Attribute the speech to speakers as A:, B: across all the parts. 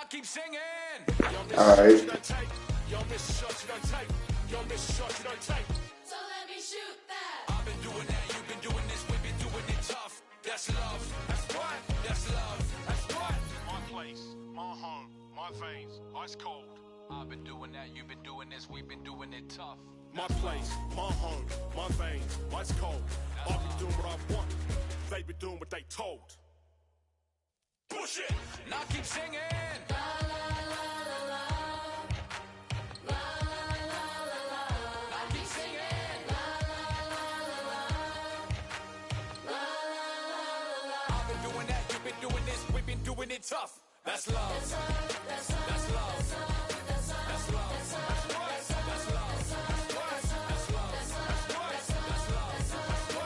A: keep singing.
B: All right.
A: So let me shoot that. I've been doing that, you've been doing this, we've been doing it tough. That's love. That's what? That's love. That's what?
C: My place, my home, my veins, ice cold.
A: I've been doing that, you've been doing this, we've been doing it tough.
C: My place, my home, my veins, ice cold. I've been doing what I want. They been doing what they told. Push it.
A: Now keep singing. Doing it tough. That's love. That's love. That's love. That's love. That's love. That's love. That's love. That's love.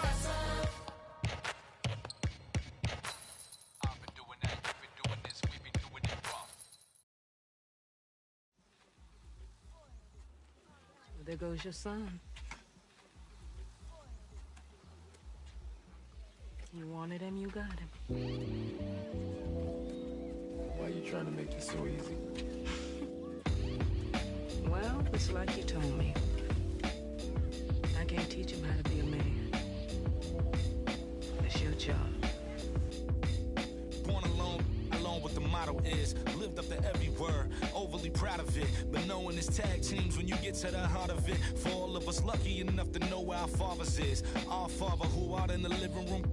A: That's love. I've been doing that. You've been doing this. We've been doing it rough.
D: Well, there goes your son. You wanted him, you got him.
E: Why are you trying to make it so easy?
D: Well, it's like you told me. I can't teach him how to be a man. It's your job.
A: Born alone what the motto is. Lived up to every word, overly proud of it. But knowing it's tag teams when you get to the heart of it. For all of us lucky enough to know where our fathers is. Our father who out in the living room.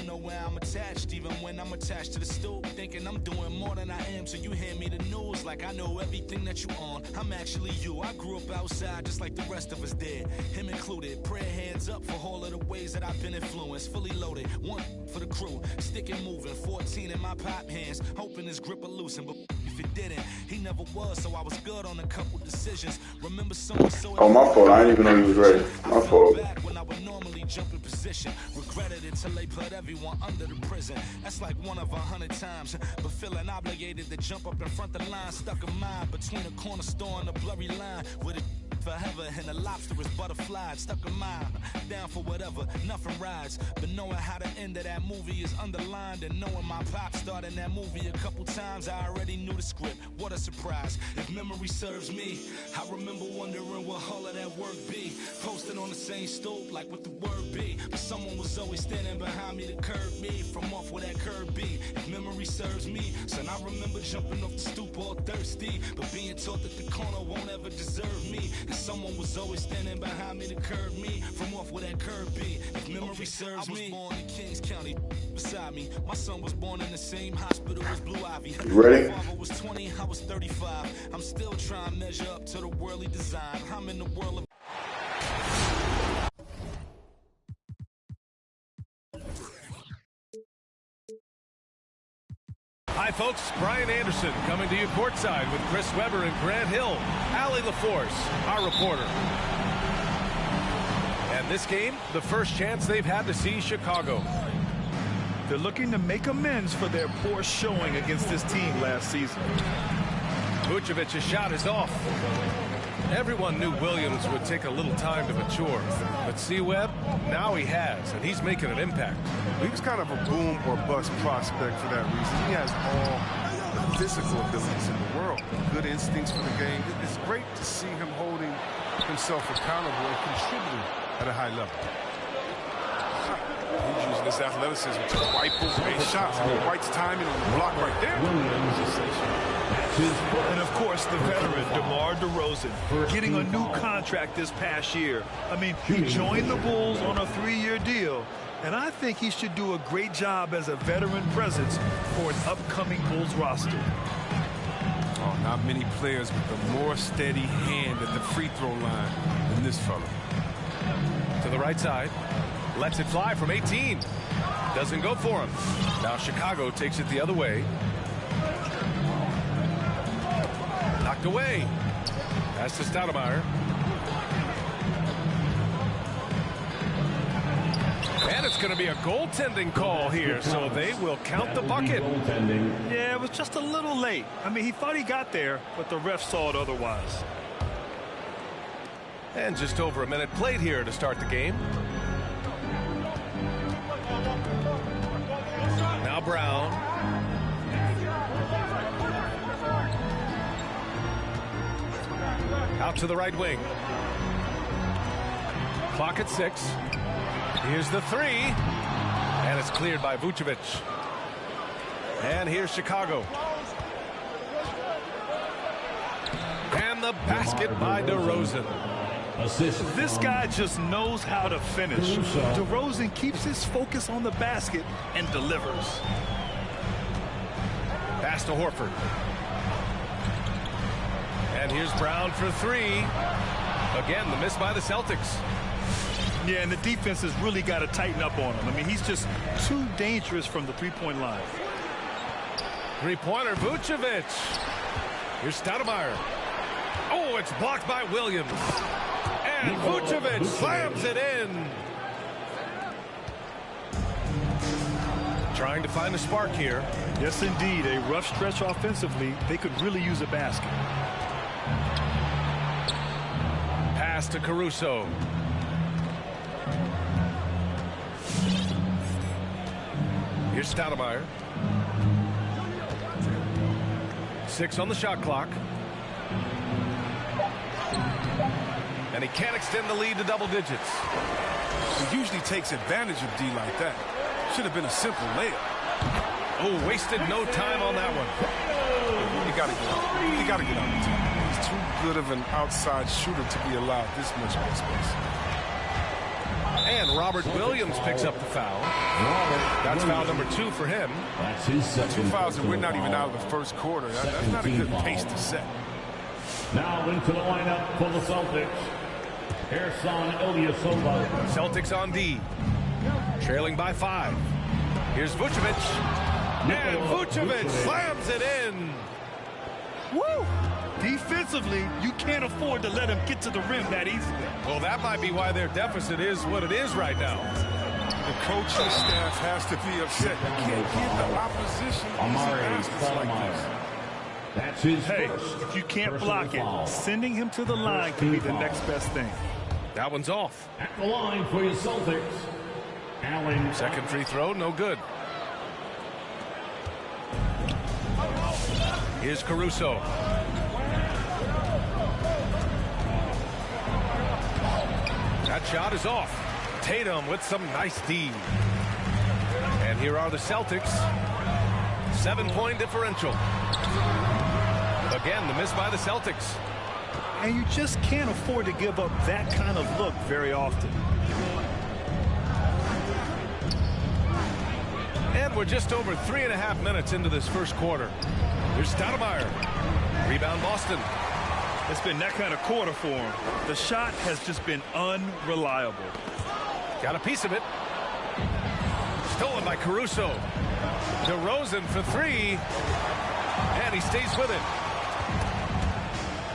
A: Know where I'm attached, even when I'm attached to the stool. Thinking I'm doing more than I am, so you hand me the news like I know everything that you on. I'm actually you. I grew up outside just like the rest of us did. Him included. Prayer hands up for all of the ways that I've been influenced. Fully loaded, one for the crew. Sticking moving, 14 in my pop hands. Hoping his grip will loosen, but if it didn't, he never was, so I was good on a couple decisions. Remember someone so...
B: Oh, my fault. I didn't even know he was ready. My fault.
A: When I would normally jump in position. Regretted it till they put everyone under the prison. That's like 1 of 100 times. But feeling obligated to jump up in front of the line. Stuck a mind between a corner store and a blurry line. With it forever and the lobster is butterfly. Stuck a mind. Down for whatever. Nothing rides. But knowing how the end of that movie is underlined. And knowing my pop starred in that movie a couple times. I already knew the script. What a surprise. If memory serves me, I remember wondering what all of that work be. Posted on the same stoop like what the word be. But someone was always standing behind me to curb me from off where that curb be. If memory serves me, son, I remember jumping off the stoop all thirsty, but being taught that the corner won't ever deserve me. And someone was always standing behind me to curb me from off where that curb be. If memory serves me, I was born in Kings County. Beside me, my son was born in the same hospital as Blue Ivy.
B: You ready?
A: My father was 20, I was 35. I'm still trying to measure up to the worldly design. I'm in the world of...
F: Hi, folks. Brian Anderson coming to you courtside with Chris Webber and Grant Hill. Allie LaForce, our reporter. And this game, the first chance they've had to see Chicago.
G: They're looking to make amends for their poor showing against this team last season.
F: Vucevic's shot is off. Everyone knew Williams would take a little time to mature. But see, Webb, now he has, and he's making an impact.
H: He was kind of a boom or bust prospect for that reason. He has all the physical abilities in the world, good instincts for the game. It's great to see him holding himself accountable and contributing at a high level. He's using his athleticism to wipe away shots. I mean, White's timing on the block right there.
G: And of course, the veteran DeMar DeRozan getting a new contract this past year. I mean, he joined the Bulls on a 3-year deal, and I think he should do a great job as a veteran presence for an upcoming Bulls roster.
H: Oh, not many players with a more steady hand at the free throw line than this fella.
F: To the right side. Lets it fly from 18. Doesn't go for him. Now Chicago takes it the other way. Knocked away. Pass to Stoudemire. And it's going to be a goaltending call here, so they will count the bucket.
G: Yeah, it was just a little late. I mean, he thought he got there, but the ref saw it otherwise.
F: And just over a minute played here to start the game. Now Brown. Out to the right wing. Clock at 6. Here's the 3. And it's cleared by Vucevic. And here's Chicago. And the basket by DeRozan.
G: This guy just knows how to finish. DeRozan keeps his focus on the basket and delivers.
F: Pass to Horford. And here's Brown for 3. Again, the miss by the Celtics.
G: Yeah, and the defense has really got to tighten up on him. I mean, he's just too dangerous from the three-point line.
F: Three-pointer, Vucevic. Here's Stoudemire. Oh, it's blocked by Williams. And Vucevic slams it in. Trying to find a spark here.
G: Yes, indeed. A rough stretch offensively. They could really use a basket.
F: Pass to Caruso. Here's Stoudemire. 6 on the shot clock. And he can't extend the lead to double digits.
H: He usually takes advantage of D like that. Should have been a simple layup.
F: Oh, wasted no time on that one.
H: You gotta get on the team. He's too good of an outside shooter to be allowed this much more space.
F: And Robert Williams picks up the foul. That's foul number 2 for him.
B: That's his second.
H: 2 fouls and we're not even out of the first quarter. That's not a good pace to set.
B: Now into the lineup for the Celtics. Ersan Ilyasova.
F: Celtics on D. Trailing by 5. Here's Vucevic. And Vucevic slams it in.
G: Woo! Defensively, you can't afford to let him get to the rim that easily.
F: Well, that might be why their deficit is what it is right now.
H: The coaching staff has to be upset. You can't get the opposition easy baskets like this.
B: That's his
G: Hey,
B: first.
G: if you can't block it, sending him to the line can be the next best thing.
F: That one's off.
B: At the line for your Celtics, Allen.
F: Second free throw, no good. Here's Caruso. That shot is off. Tatum with some nice D. And here are the Celtics. 7-point differential. Again, the miss by the Celtics.
G: And you just can't afford to give up that kind of look very often.
F: And we're just over 3.5 minutes into this first quarter. Here's Stoudemire. Rebound Boston.
G: It's been that kind of quarter for him. The shot has just been unreliable.
F: Got a piece of it. Stolen by Caruso. DeRozan for 3. And he stays with it.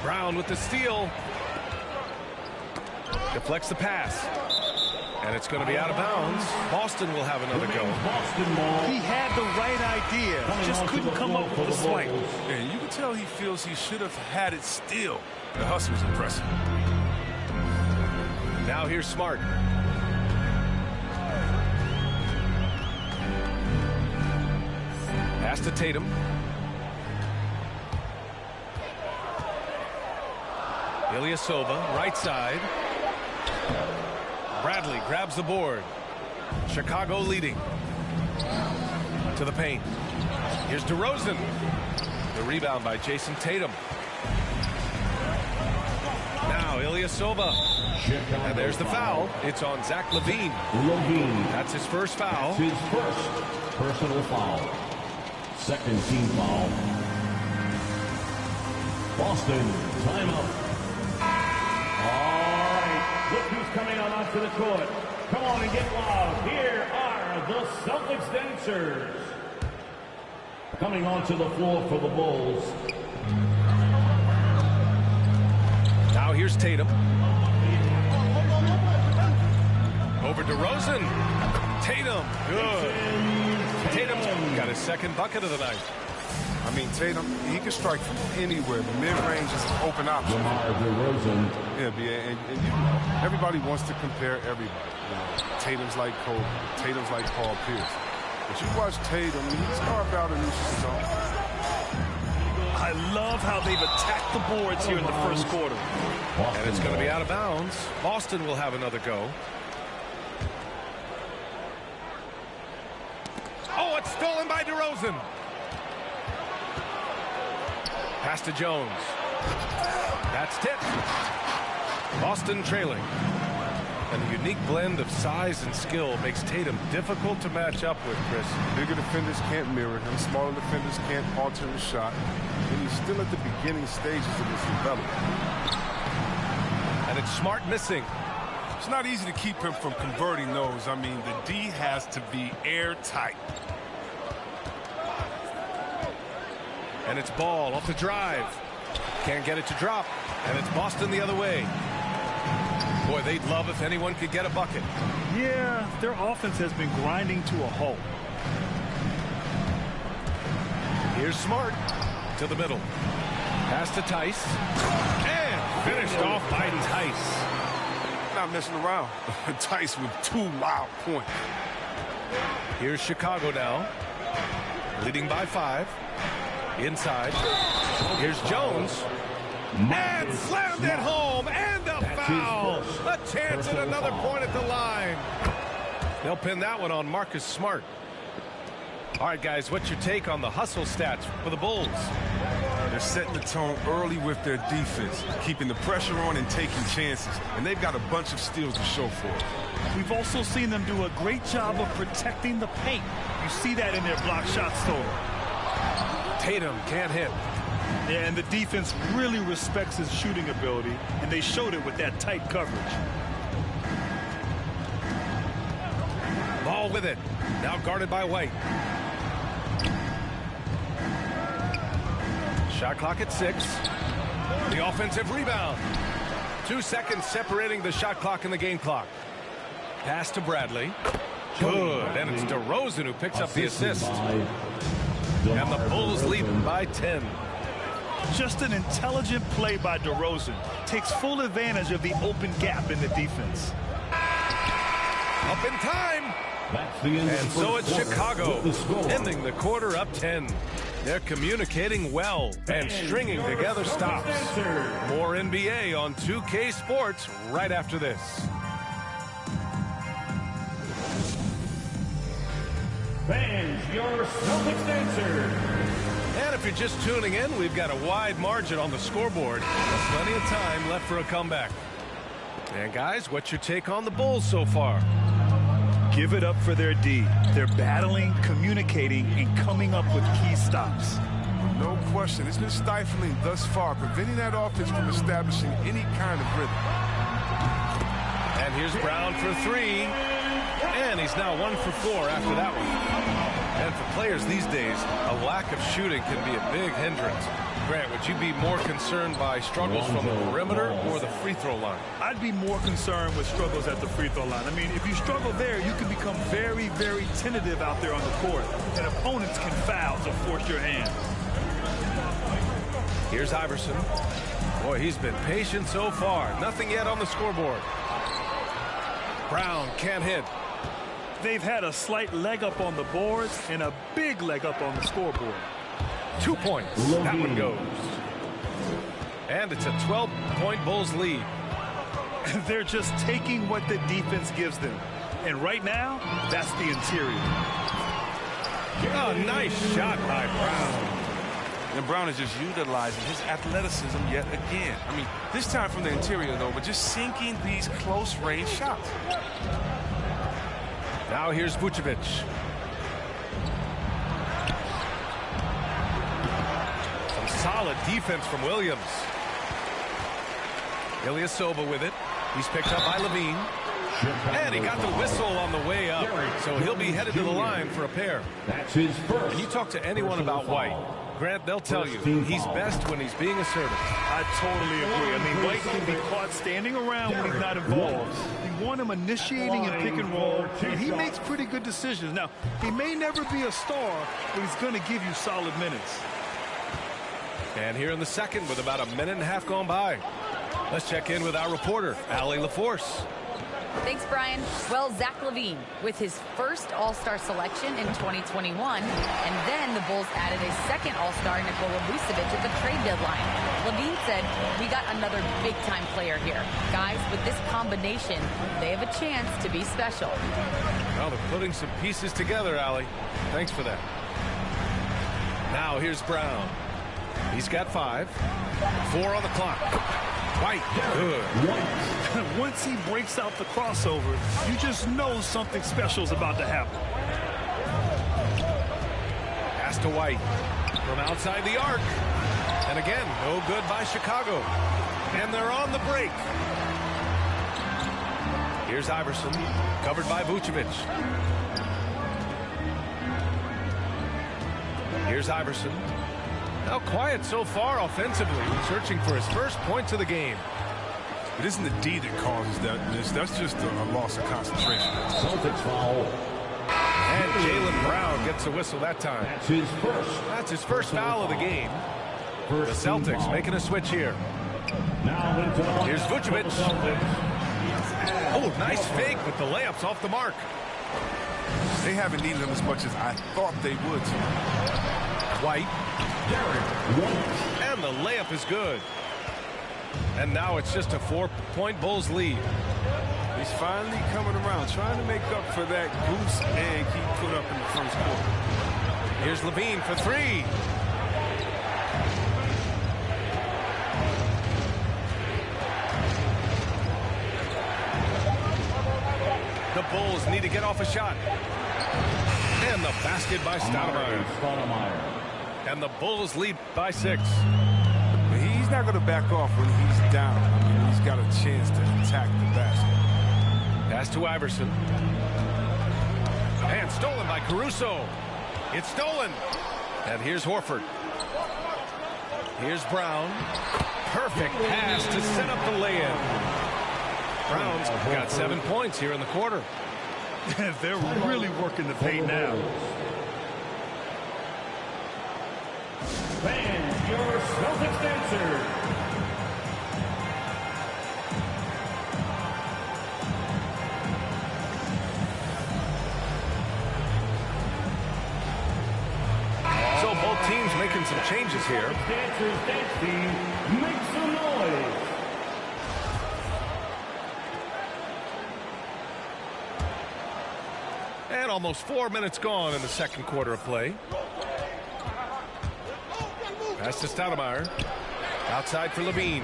F: Brown with the steal. Deflects the pass. And it's going to be out of bounds. Boston will have another go.
G: He had the right idea. Just couldn't come up with the swipe.
H: And you can tell he feels he should have had it still. The hustle was impressive.
F: Now here's Smart. Pass to Tatum. Ilyasova, right side. Bradley grabs the board. Chicago leading. To the paint. Here's DeRozan. The rebound by Jason Tatum. Now Ilyasova. And there's the foul. It's on Zach LaVine. That's his first foul.
B: That's his first personal foul. Second team foul. Boston, timeout. All right, look who's coming on onto the court. Come on and get loud. Here are the Celtics dancers. Coming onto the floor for the Bulls.
F: Now here's Tatum. Over DeRozan. Tatum, good. Tatum got his second bucket of the night.
H: I mean, Tatum, he can strike from anywhere. The mid-range is an open option.
B: DeRozan.
H: Yeah, and you know, everybody wants to compare everybody. You know, Tatum's like Kobe. Tatum's like Paul Pierce. But you watch Tatum, he's carved out a new zone.
G: I I love how they've attacked the boards here in the first quarter.
F: And it's going to be out of bounds. Boston will have another go. Oh, it's stolen by DeRozan. Pass to Jones. That's tipped. Boston trailing. And the unique blend of size and skill makes Tatum difficult to match up with, Chris.
H: Bigger defenders can't mirror him. Smaller defenders can't alter his shot. And he's still at the beginning stages of his development.
F: And it's Smart missing.
H: It's not easy to keep him from converting those. I mean, the D has to be airtight.
F: And it's Ball off the drive. Can't get it to drop. And it's Boston the other way. Boy, they'd love if anyone could get a bucket.
G: Yeah, their offense has been grinding to a halt.
F: Here's Smart to the middle. Pass to Tice. And finished off by Tice.
H: Not messing around. Tice with 2 wild points.
F: Here's Chicago now. Leading by 5. Inside. Here's Jones. And slammed it home. And a foul. A chance at another point at the line. They'll pin that one on Marcus Smart. All right, guys, what's your take on the hustle stats for the Bulls?
H: They're setting the tone early with their defense, keeping the pressure on and taking chances. And they've got a bunch of steals to show for it.
G: We've also seen them do a great job of protecting the paint. You see that in their block shots total.
F: Tatum can't hit.
G: Yeah, and the defense really respects his shooting ability, and they showed it with that tight coverage.
F: Ball with it. Now guarded by White. Shot clock at 6. The offensive rebound. 2 seconds separating the shot clock and the game clock. Pass to Bradley. Good. And it's DeRozan who picks up the assist. And the Bulls lead by 10.
G: Just an intelligent play by DeRozan. Takes full advantage of the open gap in the defense.
F: Up in time. And so it's Chicago, ending the quarter up 10. They're communicating well and stringing together stops. More NBA on 2K Sports right after this.
B: Fans, your Celtics answer.
F: And if you're just tuning in, we've got a wide margin on the scoreboard. Plenty of time left for a comeback. And guys, what's your take on the Bulls so far?
G: Give it up for their D. They're battling, communicating, and coming up with key stops.
H: No question. It's been stifling thus far, preventing that offense from establishing any kind of rhythm.
F: And here's Brown for 3. And he's now 1 for 4 after that one. And for players these days, a lack of shooting can be a big hindrance. Grant, would you be more concerned by struggles from the perimeter or the free throw line?
G: I'd be more concerned with struggles at the free throw line. I mean, if you struggle there, you can become very, very tentative out there on the court. And opponents can foul to force your hand.
F: Here's Iverson. Boy, he's been patient so far. Nothing yet on the scoreboard. Brown can't hit.
G: They've had a slight leg up on the boards and a big leg up on the scoreboard.
F: 2 points. That one goes. And it's a 12-point Bulls lead.
G: They're just taking what the defense gives them. And right now, that's the interior.
F: Oh, nice shot by Brown.
H: And Brown is just utilizing his athleticism yet again. I mean, this time from the interior, though, but just sinking these close-range shots.
F: Now here's Vucevic. Some solid defense from Williams. Ilyasova with it. He's picked up by Levine. And he got the whistle on the way up. So he'll be headed to the line for a pair.
B: That's his first.
F: When you talk to anyone about White, Grant, they'll tell you he's best when he's being assertive.
G: I totally agree. I mean, White can be caught standing around when he's not involved. You want him initiating and pick and roll, and he makes pretty good decisions. Now, he may never be a star, but he's going to give you solid minutes.
F: And here in the second with about a minute and a half gone by. Let's check in with our reporter, Allie LaForce.
E: Thanks, Brian. Well, Zach LaVine with his first All-Star selection in 2021, and then the Bulls added a second All-Star, Nikola Vucevic, at the trade deadline. LaVine said, "We got another big-time player here. Guys, with this combination, they have a chance to be special."
F: Well, they're putting some pieces together, Allie. Thanks for that. Now here's Brown. He's got 5. 4 on the clock. White, good.
G: Once he breaks out the crossover, you just know something special is about to happen.
F: Pass to White from outside the arc. And again, no good by Chicago. And they're on the break. Here's Iverson, covered by Vucevic. Here's Iverson. Now quiet so far offensively, searching for his first points of the game.
H: It isn't the D that causes that miss. That's just a loss of concentration.
B: Celtics foul.
F: And Jaylen Brown gets a whistle that time. That's his first foul of the game. The Celtics making a switch here. Here's Vucevic. Oh, nice fake, but the layup's off the mark.
H: They haven't needed him as much as I thought they would.
F: White. And the layup is good. And now it's just a 4-point Bulls lead.
H: He's finally coming around, trying to make up for that goose egg he put up in the first quarter.
F: Here's LaVine for 3. The Bulls need to get off a shot. And the basket by Stoudemire. And the Bulls lead by 6.
H: But he's not going to back off when he's down. I mean, he's got a chance to attack the basket.
F: Pass to Iverson. And stolen by Caruso. It's stolen. And here's Horford. Here's Brown. Perfect pass to set up the lay-in. Brown's got 7 points here in the quarter.
G: They're really working the paint now.
B: Fans, your Celtics dancers.
F: So both teams making some changes here.
B: Dancers dance team, make some noise.
F: And almost 4 minutes gone in the second quarter of play. Pass to Stoudemire. Outside for LaVine.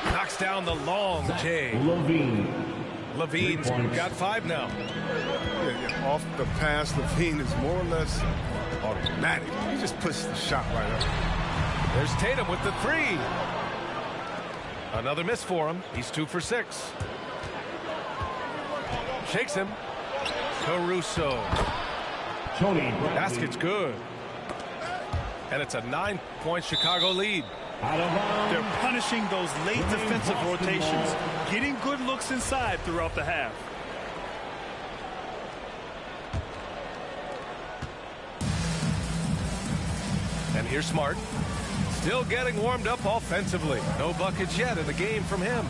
F: Knocks down the long J. LaVine's got 5 now.
H: Yeah, off the pass, LaVine is more or less automatic. He just puts the shot right up.
F: There's Tatum with the 3. Another miss for him. He's 2 for 6. Shakes him. Caruso. Basket's good. And it's a 9-point Chicago lead.
G: They're punishing those late defensive rotations, getting good looks inside throughout the half.
F: And here's Smart. Still getting warmed up offensively. No buckets yet in the game from him.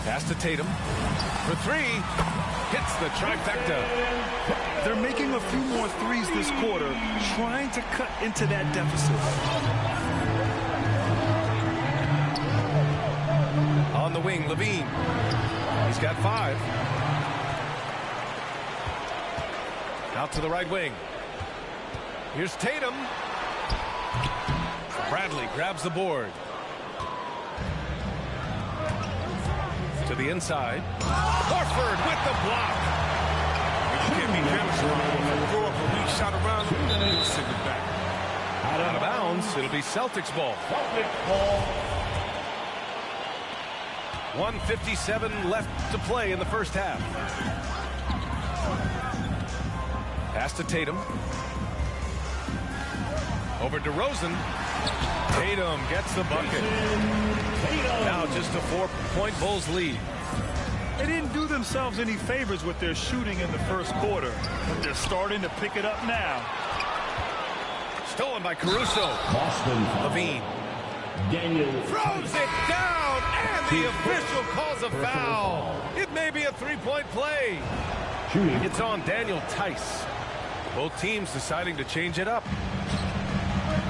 F: Pass to Tatum. For 3. Hits the trifecta.
G: They're making a few more threes this quarter, trying to cut into that deficit.
F: On the wing, LaVine. He's got 5. Out to the right wing. Here's Tatum. Bradley grabs the board. To the inside. Horford with the block.
H: You can't be careless around him. Throw up a weak shot around him, he'll send it back.
F: Out of bounds. It'll be Celtics ball. 1:57 left to play in the first half. Pass to Tatum. Over to DeRozan. Tatum gets the bucket. Now just a 4-point Bulls lead.
G: They didn't do themselves any favors with their shooting in the first quarter, but they're starting to pick it up now.
F: Stolen by Caruso. LaVine.
B: Daniel
F: throws it down, and the official calls a foul. It may be a three-point play. It's on Daniel Tice. Both teams deciding to change it up.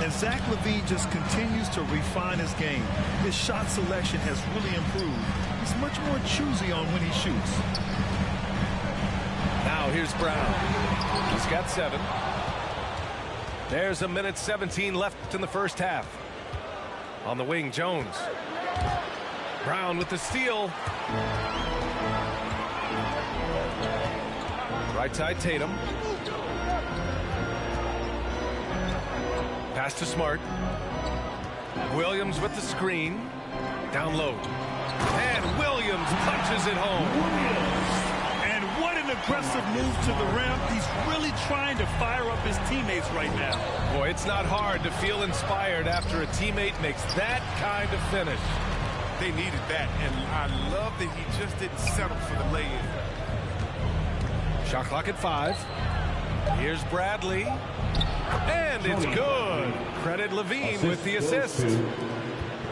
G: And Zach LaVine just continues to refine his game. His shot selection has really improved. He's much more choosy on when he shoots.
F: Now here's Brown. He's got 7. There's a minute 17 left in the first half. On the wing, Jones. Brown with the steal. Right side, Tatum. Pass to Smart. Williams with the screen. Down low. And Williams punches it home.
G: And what an aggressive move to the rim. He's really trying to fire up his teammates right now.
F: Boy, it's not hard to feel inspired after a teammate makes that kind of finish.
H: They needed that, and I love that he just didn't settle for the lay-in.
F: Shot clock at 5. Here's Bradley. And it's good. Credit Levine with the assist.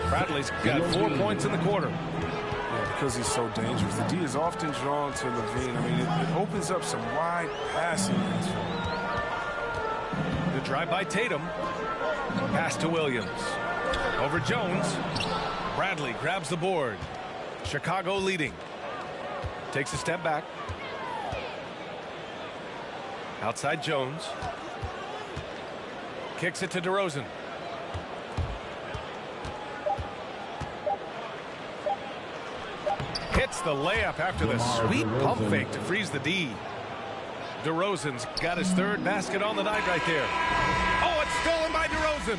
F: Bradley's got 4 points in the quarter.
H: Yeah, because he's so dangerous. The D is often drawn to Levine. I mean, it opens up some wide passing lanes for him.
F: The drive by Tatum. Pass to Williams. Over Jones. Bradley grabs the board. Chicago leading. Takes a step back. Outside Jones. Kicks it to DeRozan. Hits the layup after the sweet pump fake to freeze the D. DeRozan's got his 3rd basket on the night right there. Oh, it's stolen by DeRozan.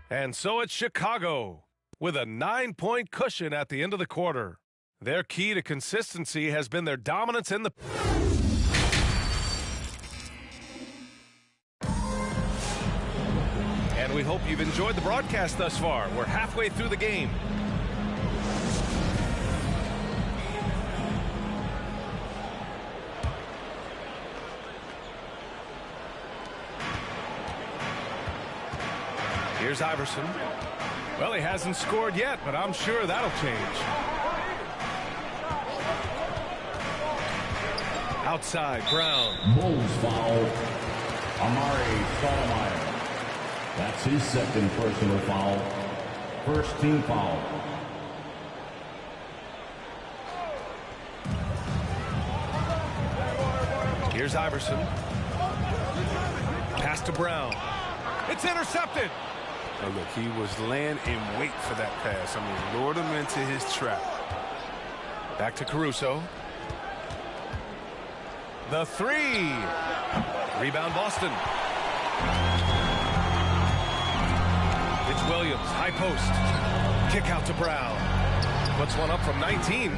F: And so it's Chicago with a 9-point cushion at the end of the quarter. Their key to consistency has been their dominance in the... And we hope you've enjoyed the broadcast thus far. We're halfway through the game. Here's Iverson. Well, he hasn't scored yet, but I'm sure that'll change. Outside, Brown.
B: Bulls foul. Amari Stoudemire. That's his 2nd personal foul. 1st team foul.
F: Here's Iverson. Pass to Brown. It's intercepted.
H: Oh, look, he was laying in wait for that pass. I mean, lured him into his trap.
F: Back to Caruso. The 3. Rebound Boston. It's Williams, high post. Kick out to Brown. Puts one up from 19.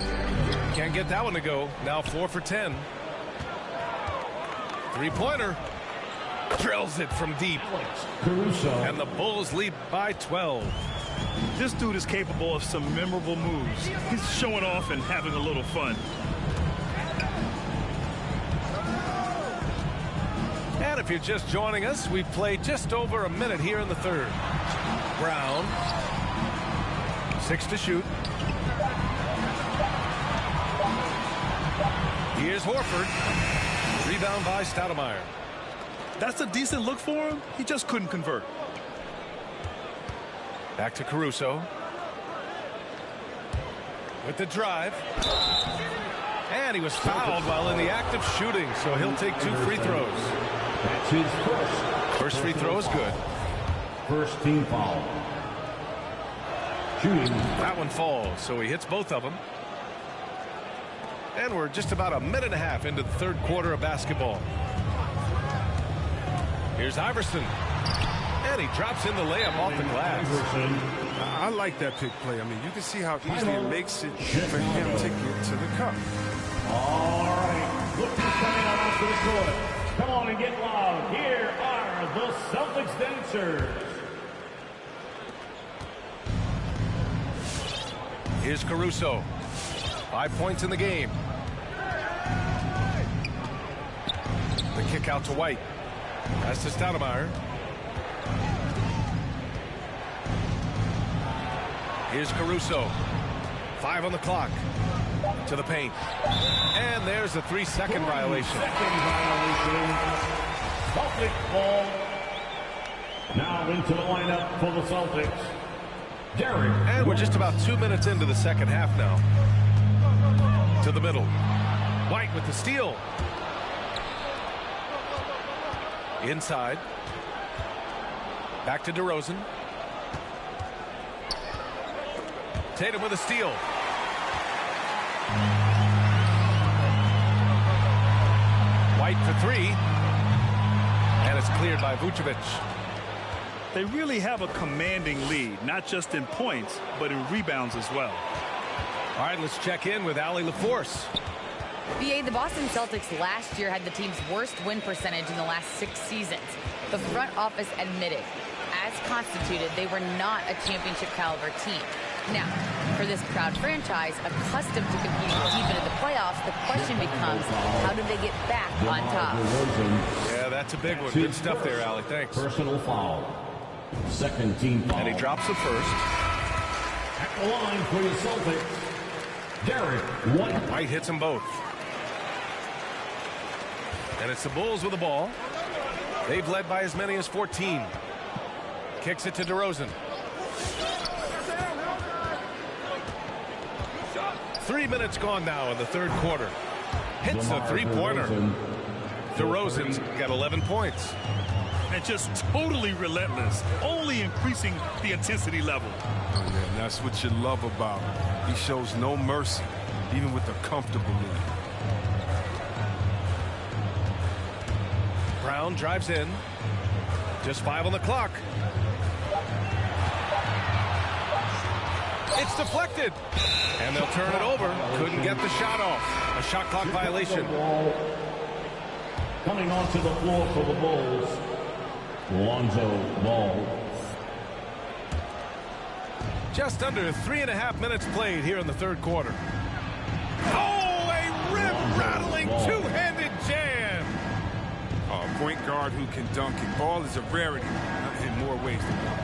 F: Can't get that one to go. Now 4 for 10. 3-pointer. Drills it from deep.
B: Caruso.
F: And the Bulls lead by 12.
G: This dude is capable of some memorable moves. He's showing off and having a little fun.
F: And if you're just joining us, we've played just over a minute here in the 3rd. Brown. 6 to shoot. Here's Horford. Rebound by Stoudemire.
G: That's a decent look for him. He just couldn't convert.
F: Back to Caruso. With the drive. And he was fouled while in the act of shooting, so he'll take 2 free throws.
B: That's his
F: First free throw is good.
B: 1st team foul. Shooting.
F: That one falls, so he hits both of them. And we're just about a minute and a half into the 3rd quarter of basketball. Here's Iverson. And he drops in the layup off the glass.
H: I like that pick play. I mean, you can see how easy it makes it for him to get to the cup.
B: All right. Look who's coming out onto the court. Come on and get loud. Here are the Celtics dancers.
F: Here's Caruso. 5 points in the game. The kick out to White. That's to Stoudemire. Here's Caruso. 5 on the clock. To the paint. And there's a 3-second violation.
B: Second violation. Celtics ball. Now into the lineup for the Celtics. Derek.
F: And we're just about 2 minutes into the second half now. To the middle. White with the steal. Inside. Back to DeRozan. Tatum with a steal. White for 3. And it's cleared by Vucevic.
G: They really have a commanding lead, not just in points, but in rebounds as well.
F: All right, let's check in with Allie LaForce.
E: BA, the Boston Celtics last year had the team's worst win percentage in the last 6 seasons. The front office admitted, as constituted, they were not a championship caliber team. Now, for this proud franchise, accustomed to competing deep into the playoffs, the question becomes, how do they get back on top?
F: Yeah, that's a big one. Good stuff there, Allie. Thanks.
B: Personal foul. Second team foul.
F: And he drops the first.
B: At the line for the Celtics, Derek White.
F: White hits them both. And it's the Bulls with the ball. They've led by as many as 14. Kicks it to DeRozan. 3 minutes gone now in the third quarter. Hits a three-pointer. DeRozan's got 11 points.
G: And just totally relentless, only increasing the intensity level.
H: Oh, yeah, and that's what you love about him. He shows no mercy, even with a comfortable lead.
F: Brown drives in. Just 5 on the clock. It's deflected. And they'll turn it over. Couldn't get the shot off. A shot clock violation.
B: Coming onto the floor for the Bulls, Lonzo Ball.
F: Just under 3.5 minutes played here in the third quarter. Oh, a rib-rattling two-handed jam.
H: A point guard who can dunk it. Ball is a rarity in more ways than one.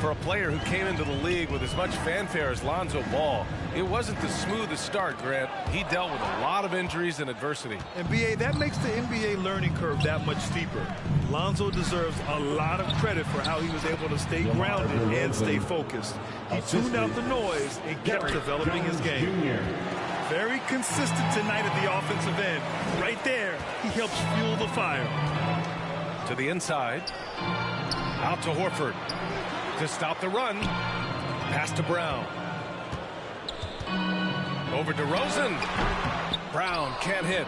F: For a player who came into the league with as much fanfare as Lonzo Ball, it wasn't the smoothest start, Grant. He dealt with a lot of injuries and adversity.
G: And BA, that makes the NBA learning curve that much steeper. Lonzo deserves a lot of credit for how he was able to stay grounded and stay focused. He tuned out the noise and kept developing his game. Very consistent tonight at the offensive end. Right there, he helps fuel the fire.
F: To the inside. Out to Horford. To stop the run. Pass to Brown. Over to Rosen. Brown can't hit.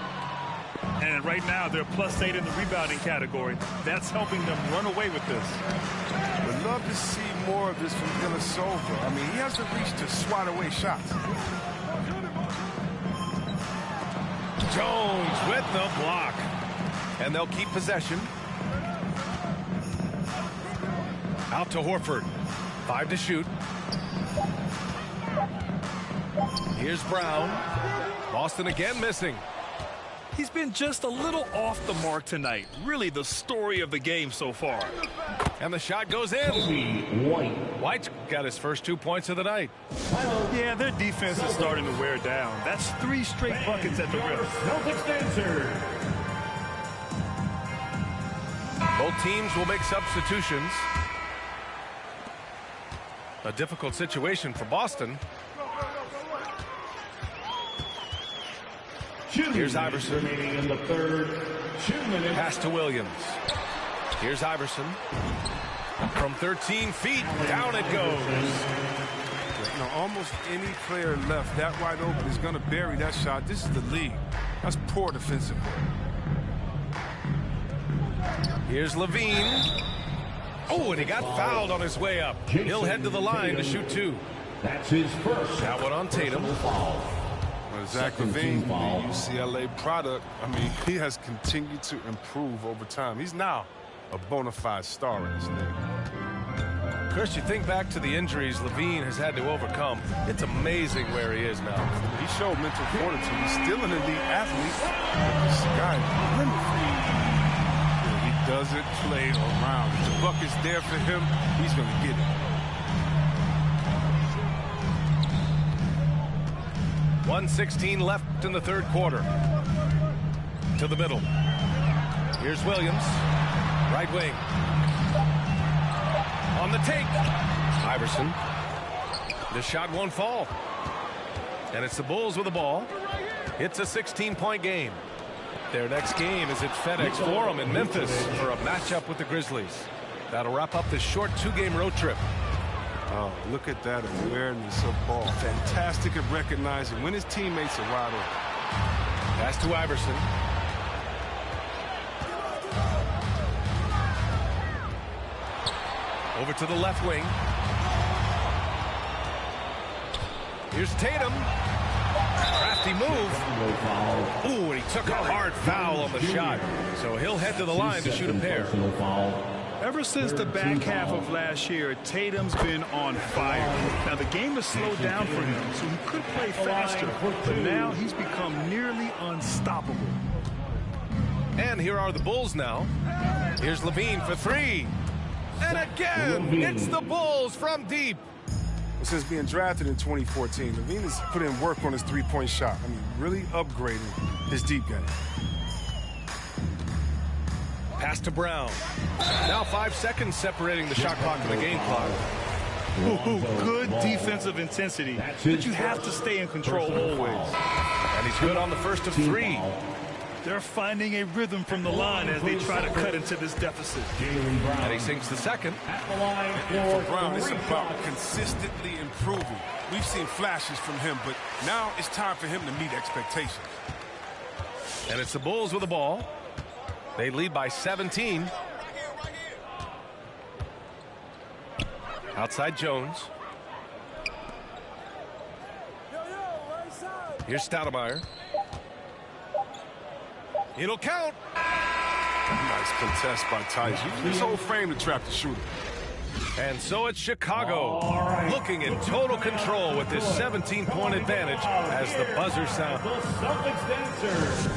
G: And right now, they're +8 in the rebounding category. That's helping them run away with this.
H: Would love to see more of this from Ilyasova. I mean, he has the reach to swat away shots.
F: Jones with the block. And they'll keep possession. Out to Horford. 5 to shoot. Here's Brown. Boston again missing.
G: He's been just a little off the mark tonight. Really the story of the game so far.
F: And the shot goes in. White's got his first 2 points of the night.
G: Yeah, their defense is starting to wear down. That's 3 straight buckets at the rim.
F: Both teams will make substitutions. A difficult situation for Boston. Here's Iverson.
B: In the third, 2 minutes.
F: Pass to Williams. Here's Iverson. From 13 feet, down it goes.
H: Now, almost any player left that wide open is going to bury that shot. This is the league. That's poor defensive work.
F: Here's Levine. Oh, and he got fouled on his way up. He'll head to the line to shoot 2.
B: That's his first.
F: That one on Tatum.
H: Well, Zach LaVine, the UCLA product, I mean, he has continued to improve over time. He's now a bona fide star in this league.
F: Chris, you think back to the injuries Levine has had to overcome. It's amazing where he is now.
H: He showed mental fortitude. He's still an elite athlete. But this guy, he doesn't play around. If the bucket's there for him, he's going to get it.
F: 1:16 left in the third quarter. To the middle. Here's Williams. Right wing. On the take. Iverson. The shot won't fall. And it's the Bulls with the ball. It's a 16-point game. Their next game is at FedEx Forum in Memphis for a matchup with the Grizzlies. That'll wrap up this short 2-game road trip.
H: Oh, look at that awareness of ball. Fantastic at recognizing when his teammates are wide open.
F: Pass to Iverson. Over to the left wing. Here's Tatum. Crafty move. Ooh, and he took a hard foul on the shot. So he'll head to the line to shoot a pair.
G: Ever since the back half of last year, Tatum's been on fire. Now, the game has slowed down for him, so he could play faster, but now he's become nearly unstoppable.
F: And here are the Bulls now. Here's Levine for three. And again, it's the Bulls from deep.
H: Since being drafted in 2014, Levine has put in work on his three-point shot. I mean, really upgrading his deep game.
F: Pass to Brown. Now 5 seconds separating the shot clock and the game clock.
G: Ooh, good defensive intensity, but you have to stay in control always.
F: And he's good on the first of three.
G: They're finding a rhythm from the line as they try to cut into this deficit.
F: And he sinks the second.
H: For Brown, it's about consistently improving. We've seen flashes from him, but now it's time for him to meet expectations.
F: And it's the Bulls with the ball. They lead by 17. Outside Jones. Here's Stoudemire. It'll count.
H: Nice contest by Tice. His whole frame to trap the shooter.
F: And so it's Chicago looking in total control with this 17-point advantage as the buzzer sounds.
B: The Celtics dancers.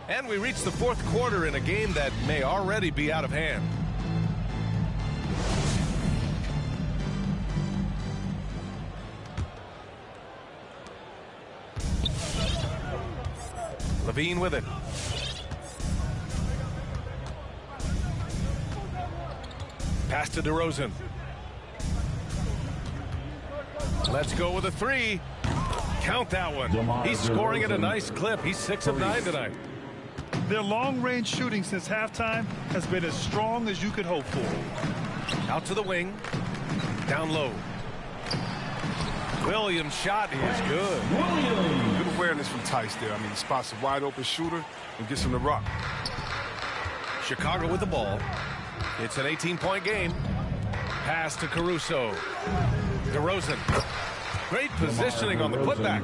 F: And we reach the fourth quarter in a game that may already be out of hand. Levine with it. Pass to DeRozan. Let's go with a three. Count that one. He's scoring at a nice clip. He's 6 of 9 tonight.
G: Their long-range shooting since halftime has been as strong as you could hope for.
F: Out to the wing. Down low. Williams' shot is good.
H: Good awareness from Tice there. I mean, he spots a wide open shooter and gets him to rock.
F: Chicago with the ball. It's an 18-point game. Pass to Caruso. DeRozan. Great positioning on the putback.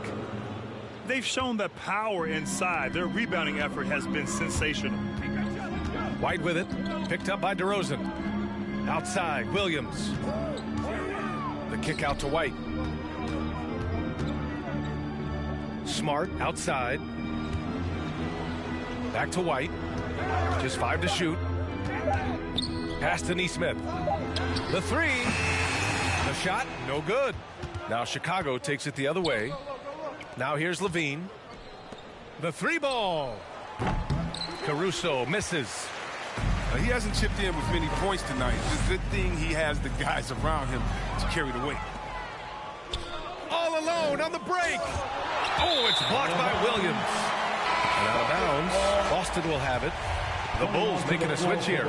G: They've shown that power inside. Their rebounding effort has been sensational.
F: White with it. Picked up by DeRozan. Outside, Williams. The kick out to White. Smart outside. Back to White. Just 5 to shoot. Pass to Nesmith. The three. The shot, no good. Now Chicago takes it the other way. Now here's Levine. The three ball. Caruso misses.
H: He hasn't chipped in with many points tonight. It's a good thing he has the guys around him to carry the weight.
F: All alone on the break. Oh, it's blocked by Williams. And out of bounds. Boston will have it. The Bulls making a switch here.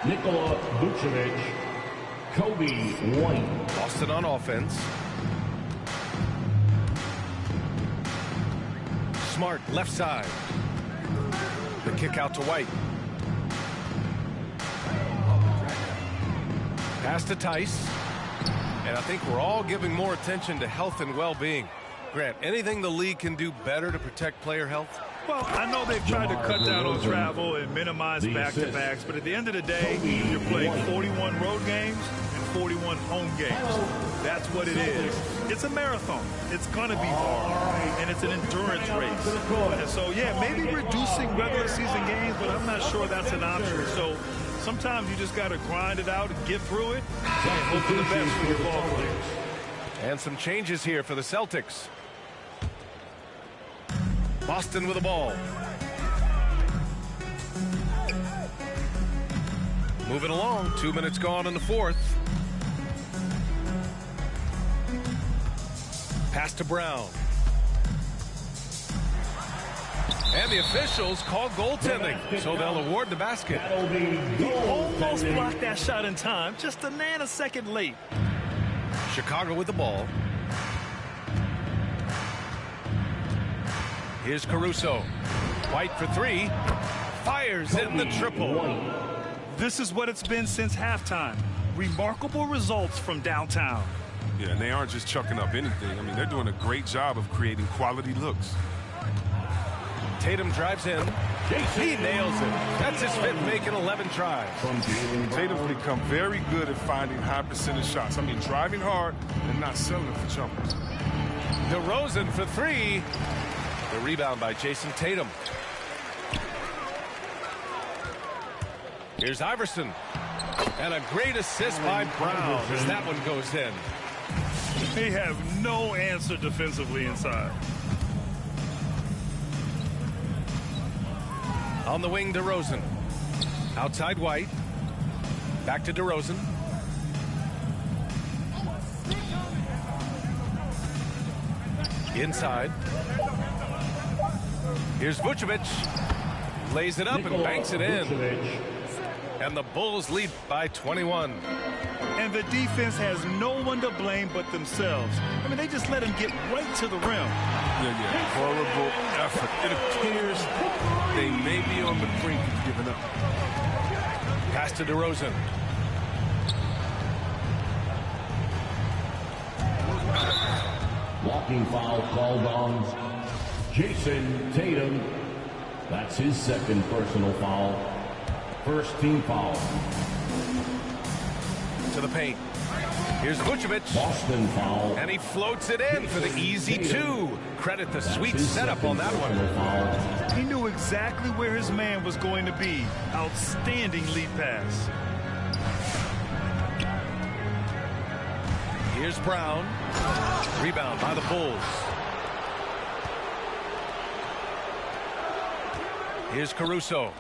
B: Nikola Vucevic, Kobe White.
F: Boston on offense. Smart left side. The kick out to White. Pass to Tice. And I think we're all giving more attention to health and well-being. Grant, anything the league can do better to protect player health?
G: Well, I know they've tried to cut down on travel and minimize back-to-backs, but at the end of the day, you're playing 41 road games and 41 home games. That's what it is. It's a marathon. It's going to be hard, and it's an endurance race. And so, yeah, maybe reducing regular season games, but I'm not sure that's an option. So Sometimes you just got to grind it out and get through it and hope for the best for your ball players.
F: And some changes here for the Celtics. Boston with the ball. Moving along, 2 minutes gone in the fourth. Pass to Brown. And the officials call goaltending, so they'll award the basket.
G: He almost blocked that shot in time, just a nanosecond late.
F: Chicago with the ball. Here's Caruso. White for three. Fires in the triple.
G: This is what it's been since halftime. Remarkable results from downtown.
H: Yeah, and they aren't just chucking up anything. I mean, they're doing a great job of creating quality looks.
F: Tatum drives in. He nails it. That's his fifth, making 11 tries.
H: Tatum's become very good at finding high percentage shots. I mean, driving hard and not settling for jumpers.
F: DeRozan for three. The rebound by Jason Tatum. Here's Iverson. And a great assist by Brown as that one goes in.
G: They have no answer defensively inside.
F: On the wing, DeRozan. Outside White. Back to DeRozan. Inside. Here's Vucevic. Lays it up and banks it in. And the Bulls lead by 21.
G: And the defense has no one to blame but themselves. I mean, they just let him get right to the rim.
H: Yeah. Horrible effort. It appears they may be on the brink of giving up.
F: Pass to DeRozan.
B: Blocking foul called on Jason Tatum. That's his second personal foul. First team foul.
F: To the paint. Here's Vucevic.
B: Boston foul.
F: And he floats it in for the easy two. Credit the sweet setup on that one.
G: He knew exactly where his man was going to be. Outstanding lead pass.
F: Here's Brown. Rebound by the Bulls. Here's Caruso.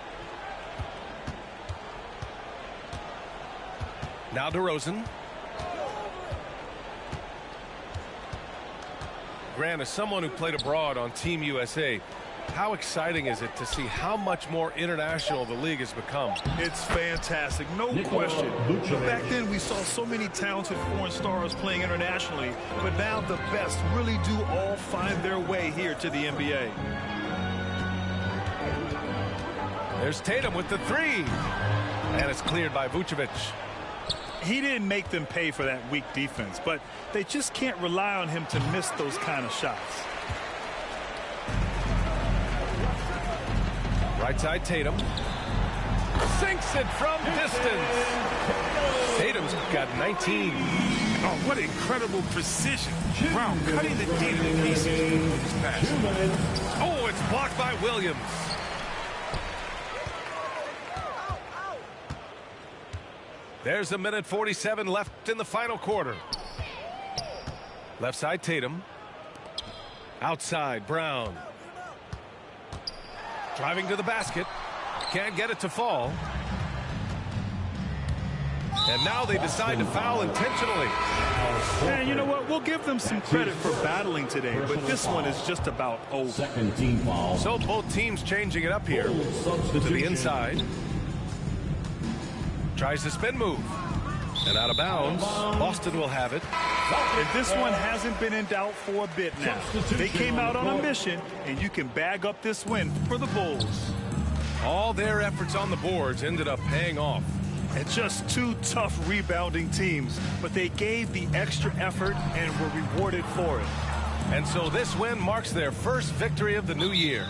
F: Now DeRozan. Grant, as someone who played abroad on Team USA, how exciting is it to see how much more international the league has become?
G: It's fantastic, no question. But back then we saw so many talented foreign stars playing internationally, but now the best really do all find their way here to the NBA.
F: There's Tatum with the three. And it's cleared by Vucevic.
G: He didn't make them pay for that weak defense, but they just can't rely on him to miss those kind of shots.
F: Right side Tatum. Sinks it from distance. Tatum's got 19.
H: Oh, what incredible precision. Brown cutting the D to the pieces with his pass.
F: Oh, it's blocked by Williams. There's a minute 47 left in the final quarter. Left side Tatum. Outside Brown. Driving to the basket. Can't get it to fall. And now they decide to foul intentionally.
G: And you know what? We'll give them some credit for battling today, but this one is just about over.
B: Second team foul.
F: So both teams changing it up here. To the inside. Tries the spin move. And out of bounds. Boston will have it.
G: And this one hasn't been in doubt for a bit now. They came out on a mission, and you can bag up this win for the Bulls.
F: All their efforts on the boards ended up paying off.
G: And just two tough rebounding teams, but they gave the extra effort and were rewarded for it.
F: And so this win marks their first victory of the new year.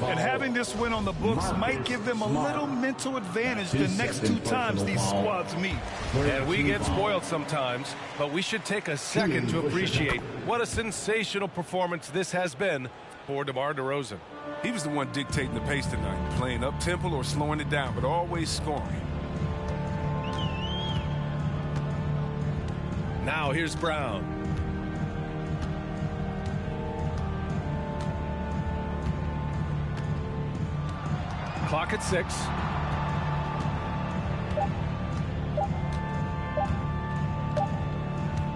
G: And having this win on the books might give them a little mental advantage the next two times these squads meet.
F: And we get spoiled sometimes, but we should take a second to appreciate what a sensational performance this has been for DeMar DeRozan.
H: He was the one dictating the pace tonight, playing up-tempo or slowing it down, but always scoring.
F: Now here's Brown. Clock at 6.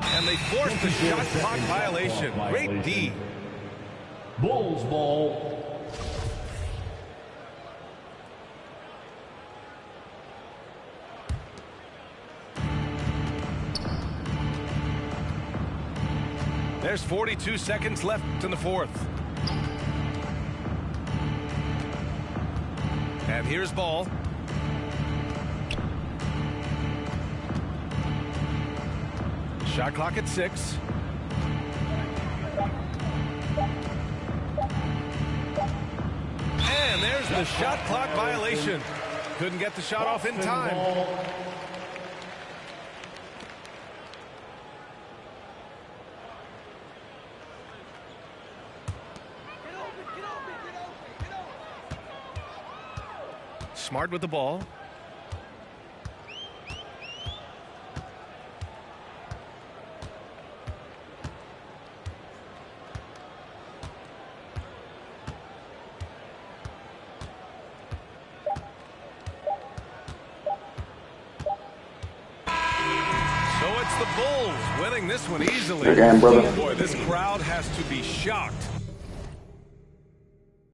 F: And they forced the shot clock violation. Great D.
B: Bulls ball.
F: There's 42 seconds left in the fourth. And here's ball. Shot clock at 6. And there's the shot clock violation. Couldn't get the shot off in time. Smart with the ball. So it's the Bulls winning this one easily.
I: Again, brother.
F: Boy, this crowd has to be shocked.